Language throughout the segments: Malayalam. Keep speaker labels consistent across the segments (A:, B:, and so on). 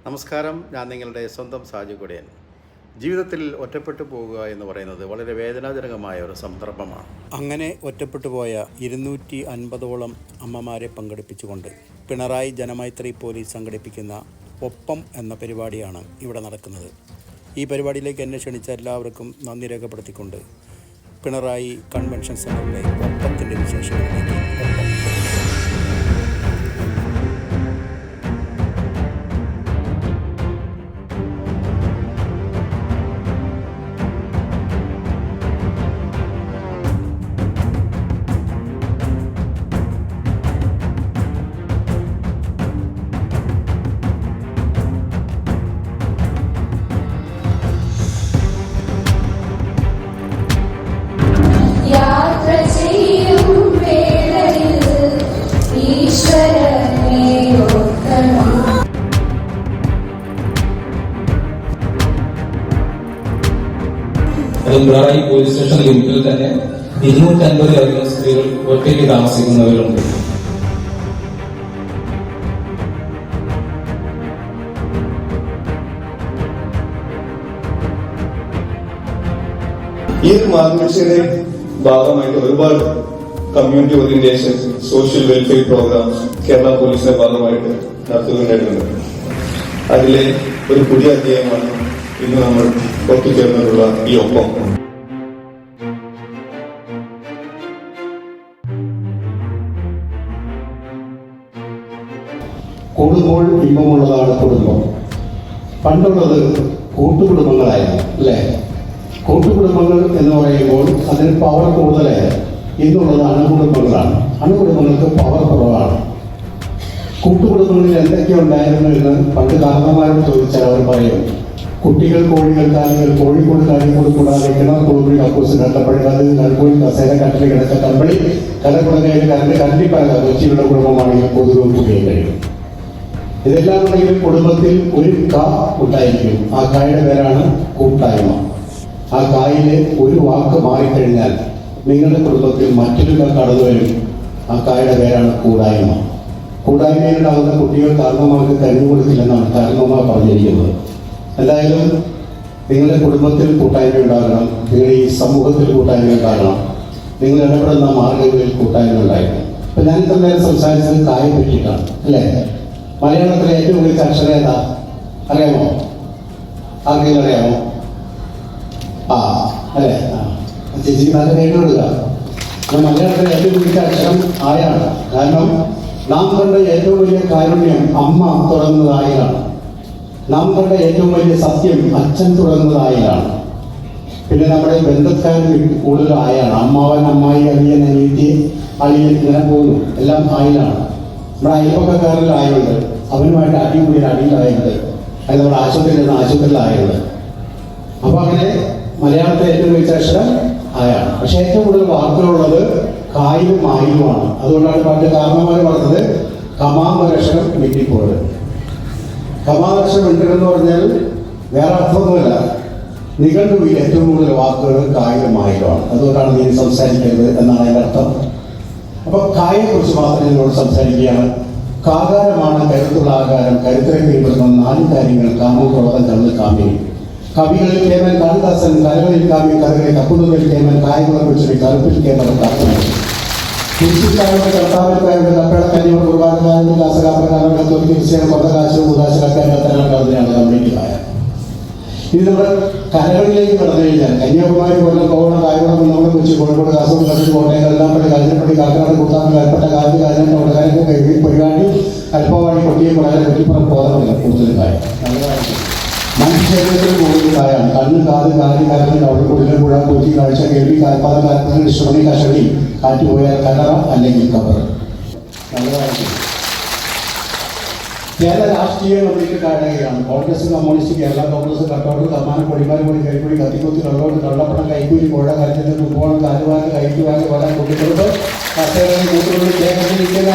A: നമസ്കാരം, ഞാൻ നിങ്ങളുടെ സ്വന്തം സാജു കൊടിയൻ. ജീവിതത്തിൽ ഒറ്റപ്പെട്ടു പോവുക എന്ന് പറയുന്നത് വളരെ വേദനാജനകമായ ഒരു സന്ദർഭമാണ്. അങ്ങനെ ഒറ്റപ്പെട്ടു പോയ 250ഓളം അമ്മമാരെ പങ്കെടുപ്പിച്ചുകൊണ്ട് പിണറായി ജനമൈത്രി പോലീസ് സംഘടിപ്പിക്കുന്ന ഒപ്പം എന്ന പരിപാടിയാണ് ഇവിടെ നടക്കുന്നത്. ഈ പരിപാടിയിലേക്ക് എന്നെ ക്ഷണിച്ച എല്ലാവർക്കും നന്ദി രേഖപ്പെടുത്തിക്കൊണ്ട് പിണറായി കൺവെൻഷൻ സെൻ്ററിലെ ഒപ്പത്തിൻ്റെ വിശേഷങ്ങളിലേക്ക് ഒപ്പം.
B: പിണറായി പോലീസ് സ്റ്റേഷൻ ലിമിറ്റിൽ തന്നെ 250 സ്ത്രീകൾ ഒറ്റയ്ക്ക് താമസിക്കുന്നവരുണ്ട്.
C: ഈ ഒരു മാർഗദർശയുടെ ഭാഗമായിട്ട് ഒരുപാട് community orientation, social welfare programmes Kerala പോലീസിന്റെ ഭാഗമായിട്ട് നടത്തുന്നുണ്ടായിട്ടുണ്ട്. അതിലെ ഒരു പുതിയ അധ്യായമാണ് ഇന്ന് നമ്മൾ ഒത്തുചേർന്നിട്ടുള്ള ഈ ഒപ്പം.
D: കൂടുമ്പോൾ ഇമ്പമുള്ളതാണ് കുടുംബം. പണ്ടുള്ളത് കൂട്ടുകുടുംബങ്ങളായിരുന്നു, അല്ലേ? കൂട്ടുകുടുംബങ്ങൾ എന്ന് പറയുമ്പോൾ അതിന് പവർ കൂടുതലായി. ഇന്നുള്ളത് അണുകുടുംബങ്ങളാണ്. അണുകുടുംബങ്ങൾക്ക് പവർ കുറവാണ്. കൂട്ടുകുടുംബങ്ങളിൽ എന്തൊക്കെ ഉണ്ടായിരുന്നു എന്ന് പണ്ട് കാരണന്മാരോട് ചോദിച്ചാൽ അവർ പറയും, കുട്ടികൾ കോഴികൾ കാലികൾ കോഴിക്കോട് കാലിക്കോട് കൂടാതെ കിണർ കുളുമ്പി കക്കൂസ് കട്ടപ്പഴകാത് കൽക്കോഴി കസേര കട്ടിൽ കിടക്ക കമ്പളി കടക്കുടങ്ങയിൽ കരണ്ട് കണ്ടിപ്പാക കൊച്ചിയുടെ കുടുംബമാണെങ്കിൽ പൊതുവും കുടിയും കഴിയും. ഇതെല്ലാം ഉണ്ടെങ്കിൽ കുടുംബത്തിൽ ഒരു കാ ഉണ്ടായിരിക്കും. ആ കായുടെ പേരാണ് കൂട്ടായ്മ. ആ കായിലെ ഒരു വാക്ക് മാറിക്കഴിഞ്ഞാൽ നിങ്ങളുടെ കുടുംബത്തിൽ മറ്റൊരു കാ കടന്നു വരും. ആ കായുടെ പേരാണ് കൂടായ്മ. കൂടായ്മയിലുണ്ടാകുന്ന കുട്ടികൾ കാരണന്മാർക്ക് കരുതി കൊടുക്കില്ലെന്നാണ് കാരണന്മാർ പറഞ്ഞിരിക്കുന്നത്. എന്തായാലും നിങ്ങളുടെ കുടുംബത്തിൽ കൂട്ടായ്മ ഉണ്ടാകണം, നിങ്ങളുടെ ഈ സമൂഹത്തിൽ കൂട്ടായ്മ ഉണ്ടാകണം, നിങ്ങൾ ഇടപെടുന്ന മാർഗങ്ങളിൽ കൂട്ടായ്മ ഉണ്ടായിരുന്നു. അപ്പൊ ഞാൻ ഇത്ര നേരം സംസാരിച്ചത് കായെ പറ്റിയിട്ടാണ്, അല്ലേ? മലയാളത്തിലെ ഏറ്റവും വലിയ അക്ഷരം ഏതാ അറിയാമോ? ആർക്കെങ്കിലും അറിയാമോ? അല്ലേ? ചേച്ചിക്ക് നല്ല കേട്ടുകൊടുക്കുക. മലയാളത്തിലെ ഏറ്റവും വലിയ അക്ഷരം ആയാണ്. കാരണം നാം കണ്ട ഏറ്റവും വലിയ കാരുണ്യം അമ്മ തുടങ്ങുന്നത് ആയിലാണ്. നാം കണ്ട ഏറ്റവും വലിയ സത്യം അച്ഛൻ തുടങ്ങുന്നത് ആയിലാണ്. പിന്നെ നമ്മുടെ ബന്ധക്കാരിൽ കൂടുതൽ ആയാണ്. അമ്മാവൻ, അമ്മായി, അനിയൻ, അനിയത്തി, അളിയൻ, ഇങ്ങനെ പോകുന്നു. എല്ലാം ആയിലാണ്. നമ്മുടെ അയൽപ്പക്കക്കാരിൽ ആയുണ്ട്, അവനുമായിട്ട് അടിയിലായുണ്ട്. അത് നമ്മുടെ ആശുപത്രിയിലായുണ്ട്. അപ്പൊ അങ്ങനെ മലയാളത്തിലെ ഏറ്റവും വലിയ അക്ഷരം ആയാണ്. പക്ഷെ ഏറ്റവും കൂടുതൽ വാക്കുകളുള്ളത് കായിലും ആയിലുമാണ്. അതുകൊണ്ടാണ് പണ്ട് കാരണന്മാർ പറഞ്ഞത് കമാന്തരക്ഷരം മിണ്ടിപ്പോയത്. കമാന്തരക്ഷരം മിണ്ടെന്ന് പറഞ്ഞാൽ വേറെ അർത്ഥമൊന്നുമില്ല. നിഘണ്ടുവിൽ ഏറ്റവും കൂടുതൽ വാക്കുകൾ കായിലും ആയിലുമാണ്. അതുകൊണ്ടാണ് നീ സംസാരിക്കരുത് എന്നാണ് അതിൻ്റെ അർത്ഥം. അപ്പൊ കായെക്കുറിച്ച് മാത്രം നിങ്ങളോട് സംസാരിക്കുകയാണ്. കാകാരമാണ് കരുത്തുള്ള ആകാരം. കരുത്തിനെ കീഴ്പ്പെടുന്ന 4 കാര്യങ്ങൾ: കാമം, ക്രോധം, കണ്ണ്, കാമ്യം. കവികളിൽ കേമൻ കാളിദാസൻ, കലകളിൽ കാമ്യം, കഥകളിൽ കപ്പുന്നതിൽ കേമൻ, കായകുളം കുറിച്ച് കറുപ്പിൽ കേമൻ കാർത്തന. കുരിശിക്കാരുടെ കർത്താവിൽക്കാരുടെ കപ്പേട കന്യവർ കുർബാനക്കാരുടെ ദാസകാപ്രകാരങ്ങളുടെ ക്രിസ്ത്യാന കൊണ്ടകാശവും ഉദാശകാക്കാരത്തിനാണ് കമ്മ്യൂണിറ്റി കായ. ഇത് നമ്മുടെ കലകളിലേക്ക് കടന്നു കഴിഞ്ഞാൽ കന്യാകുമാരി, കൊല്ലം, കോവളം, കായകുളം, നമ്മുടെ കൊച്ചി, കോഴിക്കോട്, കാസർഗോഡ്, കണ്ണൂർ, കോട്ടയം, കല്ലാമ്പള്ളി, കാഞ്ഞിരപ്പള്ളി, കാക്കനാട്, കുത്താമ്പ്, കൽപ്പറ്റ, കാറ്റ്, കാഞ്ഞിരപ്പള്ളി, വടകരക്ക്, കൈവി, പൊരുവാടി, കൽപ്പവാടി, കൊട്ടിയം, കൊടകര, കുറ്റിപ്പുറം, കോതമംഗലം കൂടുതൽ കായ. മനുഷ്യശരീരത്തിൽ കൂടുതൽ കായാണ്. കണ്ണ്, കാത്, കാല്, കരണ്ട്, കവളിക്കുള്ളിലെ പുഴ, കൊച്ചി, കാഴ്ച, കേൾവി, കാൽപ്പാദം, കാലത്തിന് ശ്രമണി, കഷടി, കാറ്റ് പോയാൽ കലറ അല്ലെങ്കിൽ കവർ. നല്ലതായിട്ട് കേരള രാഷ്ട്രീയ കമ്മിറ്റി കാണുകയാണ്. കോൺഗ്രസ്, കമ്മ്യൂണിസ്റ്റ്, കേരള കോൺഗ്രസ്, കട്ടോട്ട്, കമ്മാനം, കൊടിമാരുപൊടി, കരിപ്പൊടി, കത്തിക്കുത്തി, കള്ളോട്ട്, കള്ളപ്പണം, കൈക്കൂലി, കോഴ, കരഞ്ഞത്, കുമ്പോണം, കാലുവാക്ക്, കൈക്കുവാക്ക്, വല, കുട്ടികൾക്ക്, കർഷകരുടെ കൂട്ടുകളിൽ കേരളത്തിൽ ഇന്ത്യൻ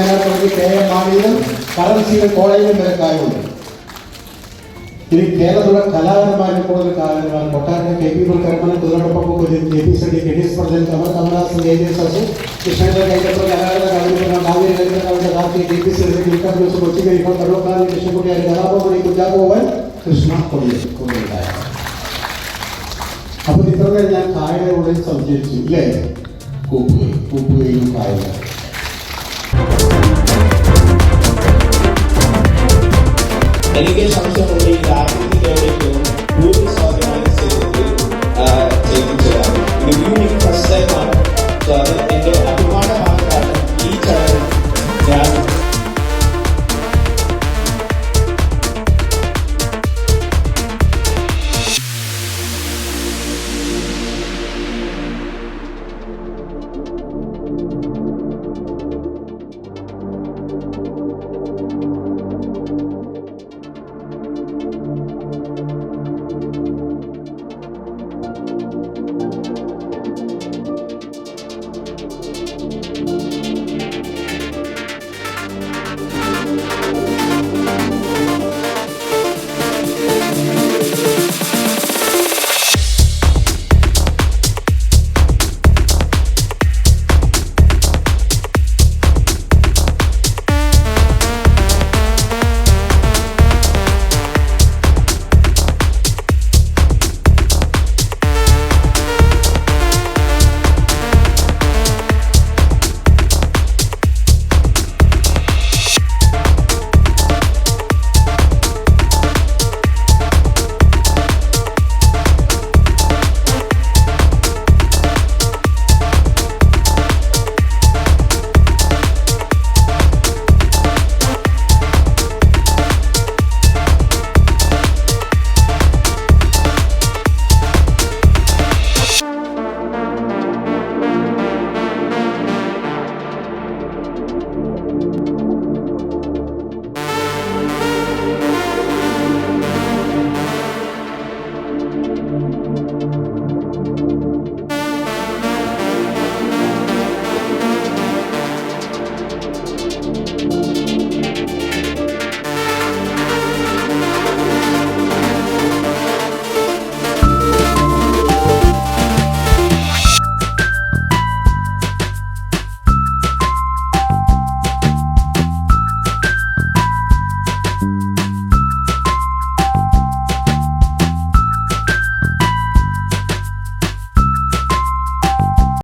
D: കെ എം മാണിയിലും കറൻസിയിലും കോളേജിലും വരെ കായുണ്ട്. ഇനി കേരളത്തിലെ കലാകാരന്മാരെ കൂടുതൽ കലാകാരന്മാർ കൊട്ടാരത്തിലെ കെ പി കർമ്മനെ കുതിരോടൊപ്പം KPCD KDS പ്രസിഡന്റ് കമൽദാസൻ KJS കൃഷ്ണന്റെ കൈകത്ര കലാകാര കൊച്ചി കഴിയുമ്പോൾ കടവക്കാരൻ കൃഷ്ണൻകുട്ടിയായ കലാഭവൻ കുഞ്ചാക്കോവൻ കൃഷ്ണ കൊടിയുണ്ടായ. അപ്പൊ ഇത്രയും ഞാൻ കായകളുടെ സഞ്ചരിച്ചു ഇല്ലേ? കൂപ്പുകയും കായകൾ.
B: എനിക്ക് സംശയമുള്ള ഈ രാജ്യത്തിലേക്കും ടൂറിസ്റ്റ് ഓർഗനൈസ് ചെയ്തിട്ട് ചെയ്യിച്ചതാണ്. ഇത് യൂണിക് ഫസ്റ്റ് ടൈമാണ്.